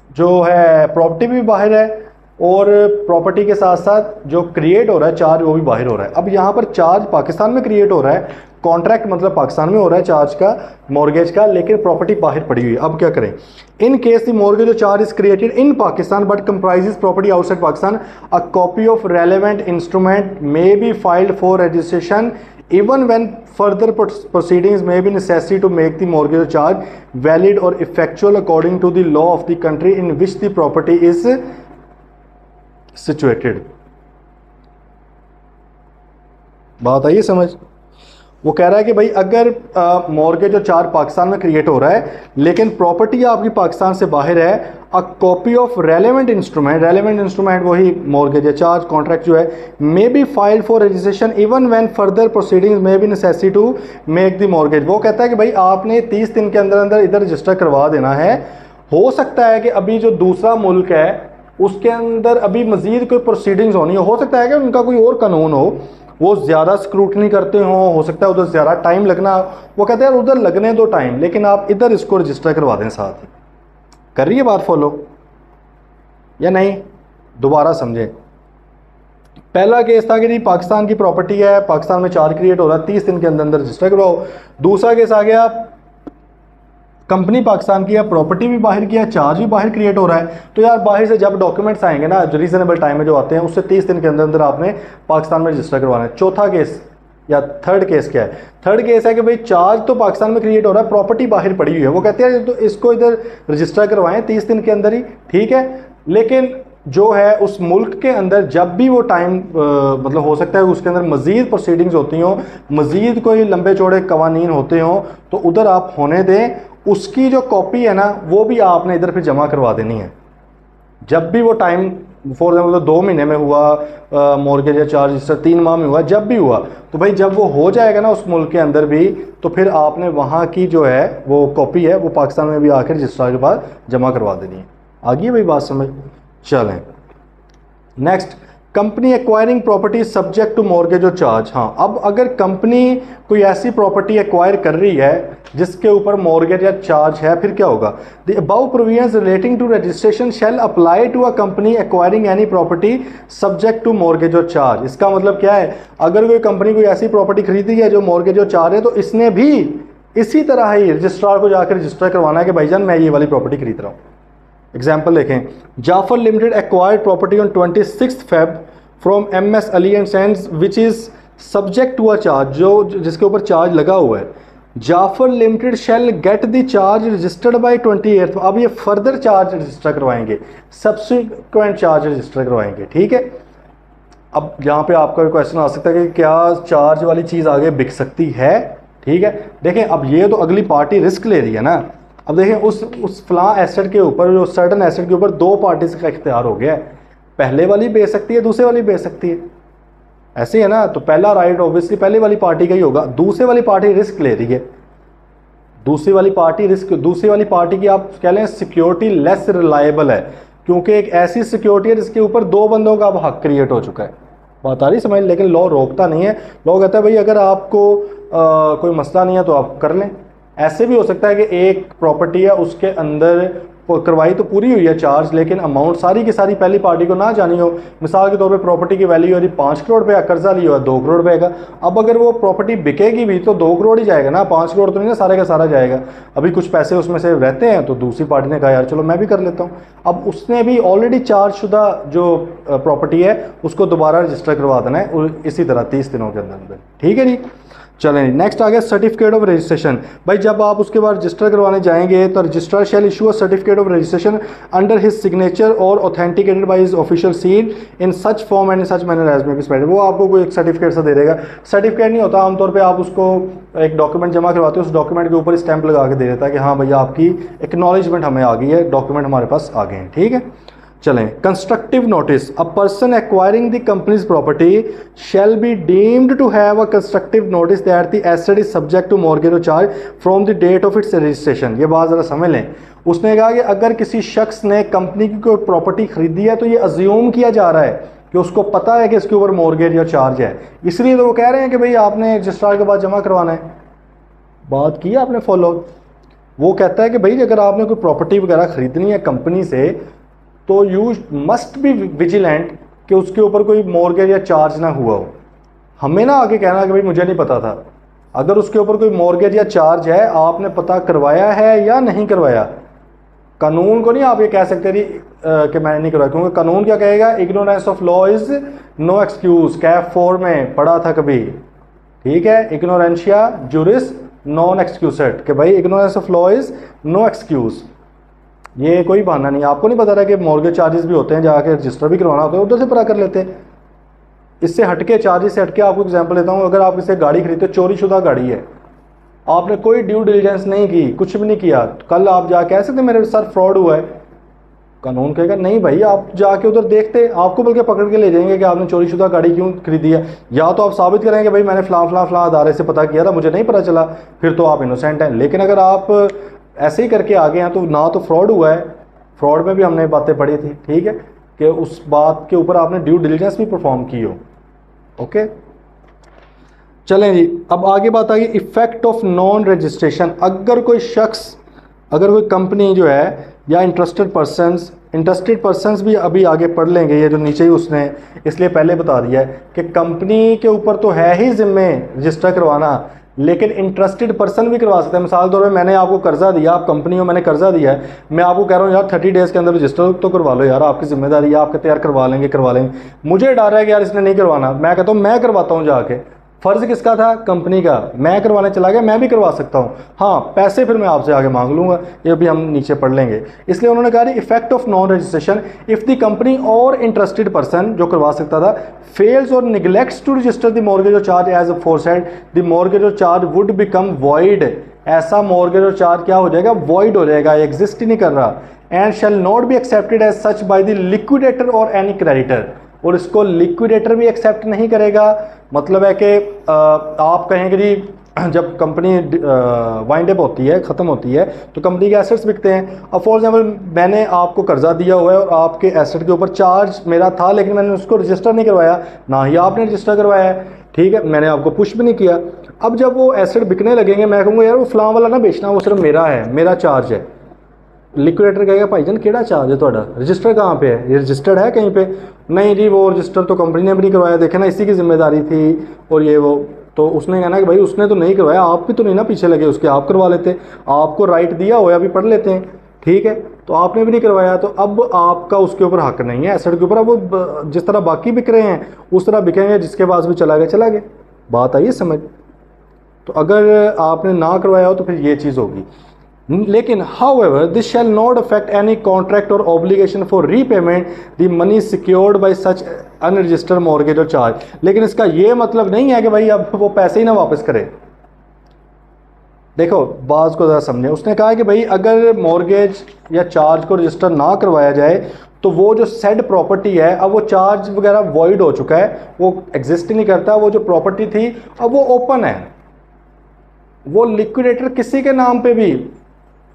जो है प्रॉपर्टी भी बाहर है और प्रॉपर्टी के साथ साथ जो क्रिएट हो रहा है चार्ज वो भी बाहर हो रहा है। अब यहाँ पर चार्ज पाकिस्तान में क्रिएट हो रहा है, कॉन्ट्रैक्ट मतलब पाकिस्तान में हो रहा है चार्ज का, मॉर्गेज का, लेकिन प्रॉपर्टी बाहर पड़ी हुई है। अब क्या करें, in case the mortgage charge is created in Pakistan but comprises property outside Pakistan, a copy of relevant instrument may be filed for registration even when further proceedings may be necessary to make the mortgage charge valid or effectual according to the law of the country in which the property is situated। बात आई समझ। वो कह रहा है कि भाई अगर mortgage और चार्ज पाकिस्तान में क्रिएट हो रहा है लेकिन प्रॉपर्टी आपकी पाकिस्तान से बाहर है, a copy of relevant instrument वही मॉर्गेज या चार्ज कॉन्ट्रैक्ट जो है, may be filed for registration even when further proceedings may be necessary to make the mortgage. वो कहता है कि भाई आपने 30 दिन के अंदर अंदर इधर रजिस्टर करवा देना है। हो सकता है कि अभी जो दूसरा मुल्क है उसके अंदर अभी मजीद कोई प्रोसीडिंग्स होनी हो सकता है कि उनका कोई और कानून हो, वो ज़्यादा स्क्रूटनी करते हो सकता है उधर ज़्यादा टाइम लगना। वो कहते हैं उधर लगने दो टाइम, लेकिन आप इधर इसको रजिस्टर करवा दें साथ ही। कर रही है बात फॉलो या नहीं, दोबारा समझें। पहला केस था कि जी पाकिस्तान की प्रॉपर्टी है, पाकिस्तान में चार्ज क्रिएट हो रहा है, 30 दिन के अंदर अंदर रजिस्टर करवाओ। दूसरा केस आ गया, कंपनी पाकिस्तान की है, प्रॉपर्टी भी बाहर की है, चार्ज भी बाहर क्रिएट हो रहा है, तो यार बाहर से जब डॉक्यूमेंट्स आएंगे ना जो रीजनेबल टाइम में जो आते हैं उससे 30 दिन के अंदर अंदर आपने पाकिस्तान में रजिस्टर करवाना है। चौथा केस या थर्ड केस क्या है, थर्ड केस है कि भाई चार्ज तो पाकिस्तान में क्रिएट हो रहा है, प्रॉपर्टी बाहर पड़ी हुई है। वो कहते हैं तो इसको इधर रजिस्टर करवाएं 30 दिन के अंदर ही, ठीक है, लेकिन जो है उस मुल्क के अंदर जब भी वो टाइम मतलब हो सकता है उसके अंदर मज़ीद प्रोसीडिंग्स होती हों, मज़ीद कोई लंबे चौड़े कवानीन होते हों, तो उधर आप होने दें। उसकी जो कॉपी है ना वो भी आपने इधर फिर जमा करवा देनी है। जब भी वो टाइम फॉर एग्जाम्पल 2 महीने में हुआ मॉर्गेज या चार्ज रजिस्टर, 3 माह में हुआ, जब भी हुआ, तो भाई जब वो हो जाएगा ना उस मुल्क के अंदर भी, तो फिर आपने वहाँ की जो है वो कॉपी है वो पाकिस्तान में भी आकर रजिस्ट्रार के बाद जमा करवा देनी है। आगे भाई बात समझ। चलें next, company acquiring property subject to mortgage और चार्ज। हाँ, अब अगर कंपनी कोई ऐसी प्रॉपर्टी एक्वायर कर रही है जिसके ऊपर मॉर्गेज या चार्ज है, फिर क्या होगा, the above provisions relating to registration shall apply to a company acquiring any property subject to mortgage और चार्ज। इसका मतलब क्या है, अगर कोई कंपनी कोई ऐसी प्रॉपर्टी खरीदी है जो मॉर्गेज और चार्ज है, तो इसने भी इसी तरह ही रजिस्ट्रार को जाकर रजिस्टर करवाना है कि भाईजान मैं ये वाली प्रॉपर्टी खरीद रहा हूँ। एग्जाम्पल देखें, Jafar limited acquired property on 26 Feb from MS Ali and sons which is subject to a charge, जो जिसके ऊपर चार्ज लगा हुआ है। Jafar limited shall get the charge registered by 28। अब ये फर्दर चार्ज रजिस्टर करवाएंगे, सब्सिक्वेंट चार्ज रजिस्टर करवाएंगे, ठीक है। अब यहाँ पे आपका क्वेश्चन आ सकता है कि क्या चार्ज वाली चीज़ आगे बिक सकती है, ठीक है। देखें, अब ये तो अगली पार्टी रिस्क ले रही है ना। अब देखें उस फलां एसेट के ऊपर, जो सर्टन एसेट के ऊपर 2 पार्टीज का इख्तियार हो गया है, पहले वाली बेच सकती है, दूसरे वाली बेच सकती है, ऐसे है ना। तो पहला राइट ऑब्वियसली पहले वाली पार्टी का ही होगा। दूसरे वाली पार्टी रिस्क ले रही है, दूसरी वाली पार्टी की आप कह लें सिक्योरिटी लेस रिलायबल है, क्योंकि एक ऐसी सिक्योरिटी है जिसके ऊपर 2 बंदों का अब हक क्रिएट हो चुका है। बात आ रही समझ। लेकिन लॉ रोकता नहीं है, लॉ कहता है भाई अगर आपको कोई मसला नहीं है तो आप कर लें। ऐसे भी हो सकता है कि एक प्रॉपर्टी है उसके अंदर करवाई तो पूरी हुई है चार्ज, लेकिन अमाउंट सारी की सारी पहली पार्टी को ना जानी हो। मिसाल के तौर पे प्रॉपर्टी की वैल्यू है 5 करोड़ रुपये, कर्जा लिया हुआ 2 करोड़ रुपये का। अब अगर वो प्रॉपर्टी बिकेगी भी तो 2 करोड़ ही जाएगा ना, 5 करोड़ तो नहीं ना सारे का सारा जाएगा। अभी कुछ पैसे उसमें से रहते हैं, तो दूसरी पार्टी ने कहा यार चलो मैं भी कर लेता हूँ। अब उसने भी ऑलरेडी चार्ज शुदा जो प्रॉपर्टी है उसको दोबारा रजिस्टर करवा देना है, और इसी तरह 30 दिनों के अंदर अंदर, ठीक है जी। चलें नेक्स्ट आ गया सर्टिफिकेट ऑफ रजिस्ट्रेशन। भाई जब आप उसके बाद रजिस्टर करवाने जाएंगे तो registrar shall issue a certificate of registration under his signature और authenticated by his official seal in such form and in such manner as may be specified. वो आपको कोई एक सर्टिफिकेट सा दे देगा। सर्टिफिकेट नहीं होता, आमतौर पर आप उसको एक डॉक्यूमेंट जमा करवाते हो, उस डॉक्यूमेंट के ऊपर स्टैंप लगा के दे देता है कि हाँ भैया आपकी एक्नॉलेजमेंट हमें आ गई है, डॉक्यूमेंट हमारे पास आ गए हैं। ठीक है, चलें constructive notice. A person acquiring the company's property shall be deemed to have a constructive notice that the asset is subject to mortgage और charge from the date of its registration. ये बात ज़रा समझ लें। उसने कहा कि अगर किसी शख्स ने कंपनी की कोई प्रॉपर्टी खरीदी है तो ये अज्यूम किया जा रहा है कि उसको पता है कि इसके ऊपर मॉर्गेज या चार्ज है, इसलिए तो वो कह रहे हैं कि भाई आपने रजिस्ट्रार के बाद जमा करवाना है। बात की आपने फॉलो। वो कहता है कि भाई अगर आपने कोई प्रॉपर्टी वगैरह खरीदनी है कंपनी से तो यू मस्ट बी विजिलेंट कि उसके ऊपर कोई मॉर्गेज या चार्ज ना हुआ हो। हमें ना आगे कहना कि भाई मुझे नहीं पता था। अगर उसके ऊपर कोई मॉर्गेज या चार्ज है, आपने पता करवाया है या नहीं करवाया। कानून को नहीं आप ये कह सकते कि मैंने नहीं करवाया, क्योंकि कानून क्या कहेगा, ignorance of law is no excuse. CAF 4 में पढ़ा था कभी, ठीक है, इग्नोरेंशिया जुरिस नॉन एक्सक्यूसेड, कि भाई ignorance of law is no excuse. ये कोई बहाना नहीं। आपको नहीं पता था कि मॉर्गेज चार्जेस भी होते हैं, जाके रजिस्टर भी करवाना होता है, उधर से पता कर लेते हैं। इससे हटके, चार्जेस से हटके आपको एग्जांपल देता हूँ। अगर आप इसे गाड़ी खरीदते, चोरीशुदा गाड़ी है, आपने कोई ड्यू डिलिजेंस नहीं की, कुछ भी नहीं किया, तो कल आप जा कह सकते मेरे साथ फ्रॉड हुआ है। कानून कहेगा नहीं भाई, आप जाके उधर देखते, आपको बल्कि पकड़ के ले जाएंगे कि आपने चोरीशुदा गाड़ी क्यों खरीदी है। या तो आप साबित करेंगे भाई मैंने फलां अदारे से पता किया था, मुझे नहीं पता चला, फिर तो आप इनोसेंट हैं। लेकिन अगर आप ऐसे ही करके आगे हैं तो ना तो फ्रॉड हुआ है, फ्रॉड में भी हमने बातें पढ़ी थी, ठीक है, कि उस बात के ऊपर आपने ड्यू डिलिजेंस भी परफॉर्म की हो। ओके, चलें जी, अब आगे बात आ गई इफेक्ट ऑफ नॉन रजिस्ट्रेशन। अगर कोई शख्स, अगर कोई कंपनी जो है या इंटरेस्टेड पर्सन्स भी अभी आगे पढ़ लेंगे, ये जो नीचे ही उसने इसलिए पहले बता दिया है कि कंपनी के ऊपर तो है ही जिम्मे रजिस्टर करवाना, लेकिन इंटरेस्टेड पर्सन भी करवा सकते हैं। मिसाल तौर पे मैंने आपको कर्जा दिया, आप कंपनी हो, मैंने कर्जा दिया है, मैं आपको कह रहा हूँ यार 30 डेज़ के अंदर रजिस्टर तो करवा लो यार, आपकी जिम्मेदारी है, आप कहते हैं यार करवा लेंगे। मुझे डर है कि यार इसने नहीं करवाना, मैं कहता हूँ मैं करवाता हूँ जाके। फ़र्ज़ किसका था? कंपनी का। मैं करवाने चला गया, मैं भी करवा सकता हूँ। हाँ, पैसे फिर मैं आपसे आगे मांग लूँगा, ये भी हम नीचे पढ़ लेंगे। इसलिए उन्होंने कहा effect of non registration if the company और इंटरेस्टेड पर्सन, जो करवा सकता था, फेल्स और निगलेक्ट्स टू रजिस्टर द मॉर्गेज और चार्ज एज अफोरसाइड, द मॉर्गेज और चार्ज वुड बिकम वॉइड। ऐसा मॉर्गेज और चार्ज क्या हो जाएगा? वॉइड हो जाएगा, एग्जिस्ट ही नहीं कर रहा। And shall not be accepted as such by the liquidator or any creditor. और इसको लिक्विडेटर भी एक्सेप्ट नहीं करेगा। मतलब है कि आप कहेंगे जी जब कंपनी वाइंड अप होती है, ख़त्म होती है, तो कंपनी के एसेट्स बिकते हैं। अब फॉर एग्जांपल मैंने आपको कर्जा दिया हुआ है और आपके एसेट के ऊपर चार्ज मेरा था, लेकिन मैंने उसको रजिस्टर नहीं करवाया, ना ही आपने रजिस्टर करवाया है, ठीक है, मैंने आपको पुश भी नहीं किया। अब जब वो एसेट बिकने लगेंगे, मैं कहूँगा यार वो फलां वाला ना बेचना, वो सिर्फ मेरा है, मेरा चार्ज है। लिक्विडेटर कहेगा भाईजान केड़ा चार्ज है ਤੁਹਾਡਾ, रजिस्टर कहाँ पे है, ये रजिस्टर्ड है कहीं पे? नहीं जी, वो रजिस्टर तो कंपनी ने भी नहीं करवाया, देखे ना इसी की जिम्मेदारी थी और ये वो। तो उसने कहना कि भाई उसने तो नहीं करवाया, आप भी तो नहीं ना पीछे लगे उसके, आप करवा लेते, आपको राइट दिया हो, अभी पढ़ लेते हैं, ठीक है, तो आपने भी नहीं करवाया, तो अब आपका उसके ऊपर हक नहीं है एसेट के ऊपर। अब वो जिस तरह बाकी बिक रहे हैं उस तरह बिकेंगे, जिसके पास भी चला गया। बात आई समझ? तो अगर आपने ना करवाया हो तो फिर ये चीज़ होगी। लेकिन however this shall not affect any contract or obligation for repayment the money secured by such unregistered mortgage or charge। लेकिन इसका ये मतलब नहीं है कि भाई अब वो पैसे ही ना वापस करे। देखो बात को ज़रा समझें। उसने कहा कि भाई अगर मॉर्गेज या चार्ज को रजिस्टर ना करवाया जाए तो वो जो सेड प्रॉपर्टी है, अब वो चार्ज वगैरह वॉइड हो चुका है, वो एग्जिस्ट ही नहीं करता। वो जो प्रॉपर्टी थी अब वो ओपन है, वो लिक्विडेटर किसी के नाम पे भी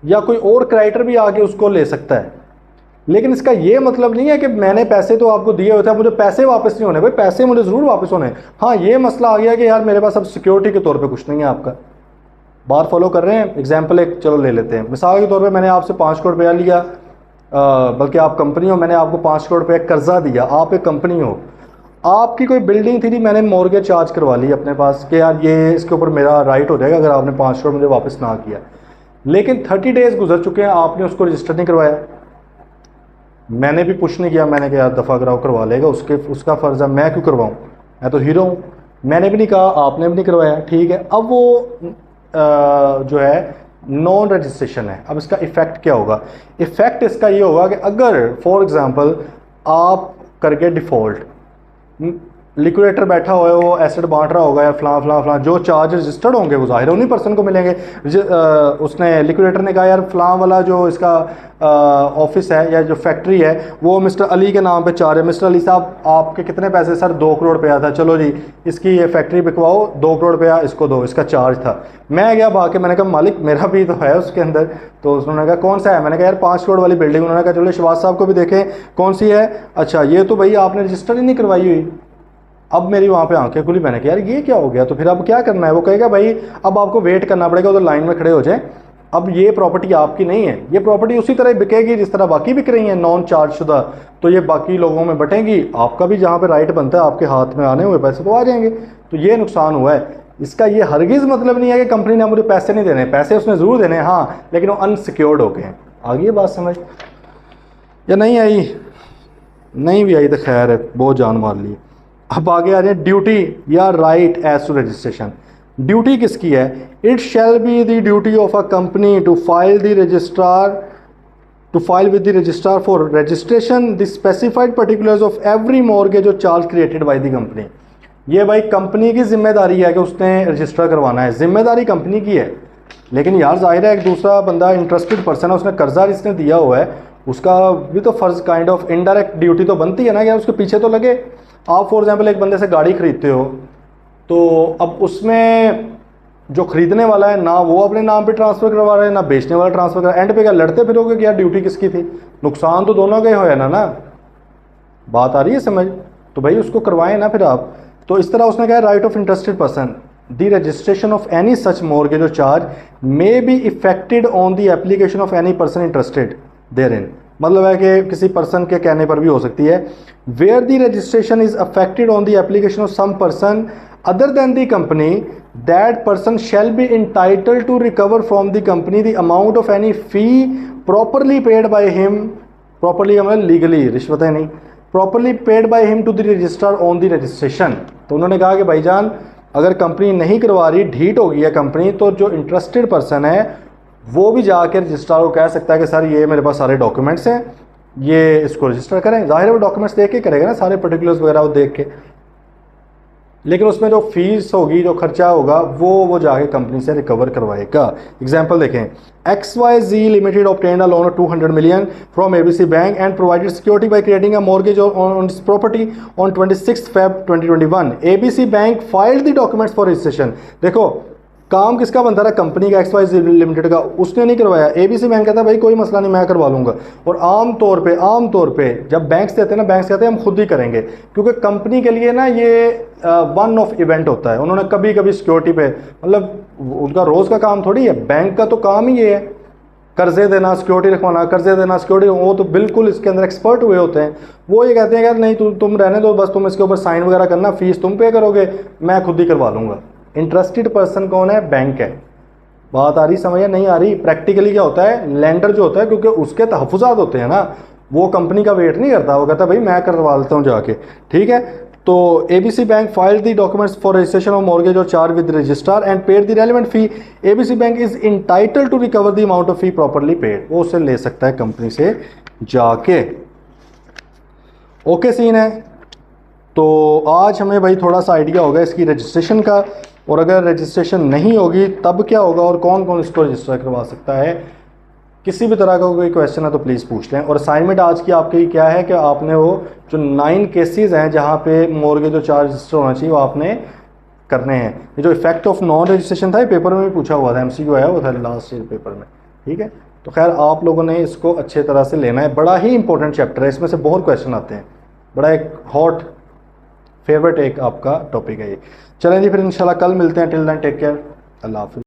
या कोई और क्रेडिटर भी आके उसको ले सकता है। लेकिन इसका ये मतलब नहीं है कि मैंने पैसे तो आपको दिए होते हैं, मुझे पैसे वापस नहीं होने। भाई पैसे मुझे ज़रूर वापस होने। हाँ, ये मसला आ गया कि यार मेरे पास अब सिक्योरिटी के तौर पे कुछ नहीं है आपका। बात फॉलो कर रहे हैं? एग्जाम्पल एक चलो ले लेते हैं। मिसाल के तौर पे मैंने आपसे 5 करोड़ रुपया लिया, बल्कि आप कंपनी हो, मैंने आपको 5 करोड़ रुपया कर्जा दिया, आप एक कंपनी हो, आपकी कोई बिल्डिंग थी, मैंने मॉर्गेज चार्ज करवा ली अपने पास कि यार ये इसके ऊपर मेरा राइट हो जाएगा अगर आपने 5 करोड़ मुझे वापस ना किया। लेकिन 30 डेज़ गुजर चुके हैं, आपने उसको रजिस्टर नहीं करवाया, मैंने भी पुश नहीं किया, मैंने कहा यार दफ़ा कराओ, करवा लेगा, उसका फ़र्ज़ है, मैं क्यों करवाऊँ, मैं तो हीरो हूँ। मैंने भी नहीं कहा, आपने भी नहीं करवाया, ठीक है। अब वो जो है नॉन रजिस्ट्रेशन है। अब इसका इफ़ेक्ट क्या होगा? इफ़ेक्ट इसका ये होगा कि अगर फॉर एग्ज़ाम्पल आप कर गए डिफ़ॉल्ट, लिक्विडेटर बैठा हुआ है, वो एसेट बांट रहा होगा या फलां जो चार्ज रजिस्टर्ड होंगे वो जाहिर उन्हीं पर्सन को मिलेंगे। उसने लिक्विडेटर ने कहा यार फलां वाला जो इसका ऑफिस है या जो फैक्ट्री है वो मिस्टर अली के नाम पे चार्ज है। मिस्टर अली साहब आपके कितने पैसे? सर 2 करोड़ रुपया था। चलो जी इसकी ये फैक्ट्री बिकवाओ, 2 करोड़ रुपया इसको दो, इसका चार्ज था। मैं गया भाग के, मैंने कहा मालिक मेरा भी तो है उसके अंदर। तो उन्होंने कहा कौन सा है? मैंने कहा यार 5 करोड़ वाली बिल्डिंग। उन्होंने कहा चलो शिवाज साहब को भी देखें कौन सी है। अच्छा ये तो भाई आपने रजिस्टर ही नहीं करवाई हुई। अब मेरी वहाँ पे आंखें खुली, मैंने कहा यार ये क्या हो गया? तो फिर अब क्या करना है? वो कहेगा भाई अब आपको वेट करना पड़ेगा, उधर लाइन में खड़े हो जाए। अब ये प्रॉपर्टी आपकी नहीं है, ये प्रॉपर्टी उसी तरह बिकेगी जिस तरह बाकी बिक रही है नॉन चार्ज शुदा। तो ये बाकी लोगों में बटेंगी, आपका भी जहाँ पे राइट बनता है आपके हाथ में आने हुए पैसे तो आ जाएंगे। तो ये नुकसान हुआ है। इसका ये हरगिज़ मतलब नहीं है कि कंपनी ने मुझे पैसे नहीं देने, पैसे उसने ज़रूर देने हैं हाँ, लेकिन वो अनसिक्योर्ड हो गए हैं। आ गई बात समझ या नहीं आई? नहीं भी आई तो खैर है, बहुत जान मार ली। अब आगे आ जाए ड्यूटी या right as to registration. Duty किसकी है? It shall be the duty of a company to file the registrar with the registrar for registration the specified particulars of every mortgage और charge created by the company. ये भाई company की जिम्मेदारी है कि उसने रजिस्टर करवाना है, जिम्मेदारी कंपनी की है। लेकिन यार जाहिर है एक दूसरा बंदा इंटरेस्टेड पर्सन है, उसने कर्जा जिसने दिया हुआ है उसका भी तो फ़र्ज़ काइंड ऑफ इनडायरेक्ट ड्यूटी तो बनती है ना यार, उसके पीछे तो लगे। आप फॉर एग्जांपल एक बंदे से गाड़ी खरीदते हो तो अब उसमें जो खरीदने वाला है ना वो अपने नाम पे ट्रांसफ़र करवा रहा है ना बेचने वाला ट्रांसफ़र कर रहा है। एंड पे क्या लड़ते फिरोगे कि यार ड्यूटी किसकी थी? नुकसान तो दोनों का ही होया ना। बात आ रही है समझ? तो भाई उसको करवाएं ना फिर आप। तो इस तरह उसने कहा right of interested person the registration of any such mortgage और charge may be effected on the application of any person interested therein. मतलब है कि किसी पर्सन के कहने पर भी हो सकती है। Where the registration is affected on the application of some person other than the company, that person shall be entitled to recover from the company the amount of any fee properly paid by him. Properly मतलब legally, रिश्वतें नहीं, properly paid by him to the registrar on the registration. तो उन्होंने कहा कि भाईजान अगर company नहीं करवा रही, ढीट हो गई है कंपनी, तो जो इंटरेस्टेड पर्सन है वो भी जाकर रजिस्ट्रार को कह सकता है कि सर ये मेरे पास सारे डॉक्यूमेंट्स हैं, ये इसको रजिस्टर करें। जाहिर है वो डॉक्यूमेंट्स देख के करेगा ना, सारे पर्टिकुलर्स वगैरह वो देख के। लेकिन उसमें जो फीस होगी, जो खर्चा होगा वो जाके कंपनी से रिकवर करवाएगा। एग्जांपल देखें, XYZ limited obtained a loan of 200 million from ABC bank and provided security by creating a mortgage on this property on 26 Feb 2021। ABC bank filed the documents for registration. देखो काम किसका बनता रहा? Company का, XYZ limited का। उसने नहीं करवाया। ABC बैंक कहता है भाई कोई मसला नहीं मैं करवा लूँगा। और आम तौर पे जब बैंक्स देते हैं ना, बैंक्स कहते हैं हम खुद ही करेंगे, क्योंकि कंपनी के लिए ना ये वन ऑफ इवेंट होता है। उन्होंने कभी कभी सिक्योरिटी पे, मतलब उनका रोज़ का काम थोड़ी है, बैंक का तो काम ही ये है कर्जे देना, सिक्योरिटी रखवाना, कर्जे देना, सिक्योरिटी। वो तो बिल्कुल इसके अंदर एक्सपर्ट हुए होते हैं। वो ये कहते हैं यार नहीं तुम रहने दो, बस तुम इसके ऊपर साइन वगैरह करना, फीस तुम पे करोगे, मैं खुद ही करवा लूँगा। इंटरेस्टेड पर्सन कौन है? बैंक है। बात आ रही समझ या नहीं आ रही? प्रैक्टिकली क्या होता है, लेंडर जो होता है, क्योंकि उसके तहफ़्फ़ुज़ात होते हैं ना, वो कंपनी का वेट नहीं करता, वो कहता है भाई मैं करवा लेता हूँ जाके, ठीक है। तो ABC bank filed the documents for registration of mortgage और charge with registrar and paid the relevant fee. ABC bank is entitled to recover the amount of fee properly paid. वो उसे ले सकता है कंपनी से जाके। ओके सीन है। तो आज हमें भाई थोड़ा सा आइडिया होगा इसकी रजिस्ट्रेशन का, और अगर रजिस्ट्रेशन नहीं होगी तब क्या होगा और कौन कौन इसको रजिस्टर करवा सकता है। किसी भी तरह का कोई क्वेश्चन है तो प्लीज़ पूछ लें। और असाइनमेंट आज की आपकी क्या है कि आपने वो जो 9 केसेस हैं जहाँ पे मॉर्गेज और चार्ज रजिस्टर होना चाहिए वो आपने करने हैं। ये जो इफेक्ट ऑफ नॉन रजिस्ट्रेशन था ये पेपर में भी पूछा हुआ था, MCQ आया हुआ था लास्ट ईयर पेपर में, ठीक है। तो खैर आप लोगों ने इसको अच्छे तरह से लेना है। बड़ा ही इंपॉर्टेंट चैप्टर है, इसमें से बहुत क्वेश्चन आते हैं, बड़ा एक हॉट फेवरेट एक आपका टॉपिक है ये। चलें जी फिर इंशाल्लाह कल मिलते हैं। टिल देन टेक केयर, अल्लाह हाफिज़।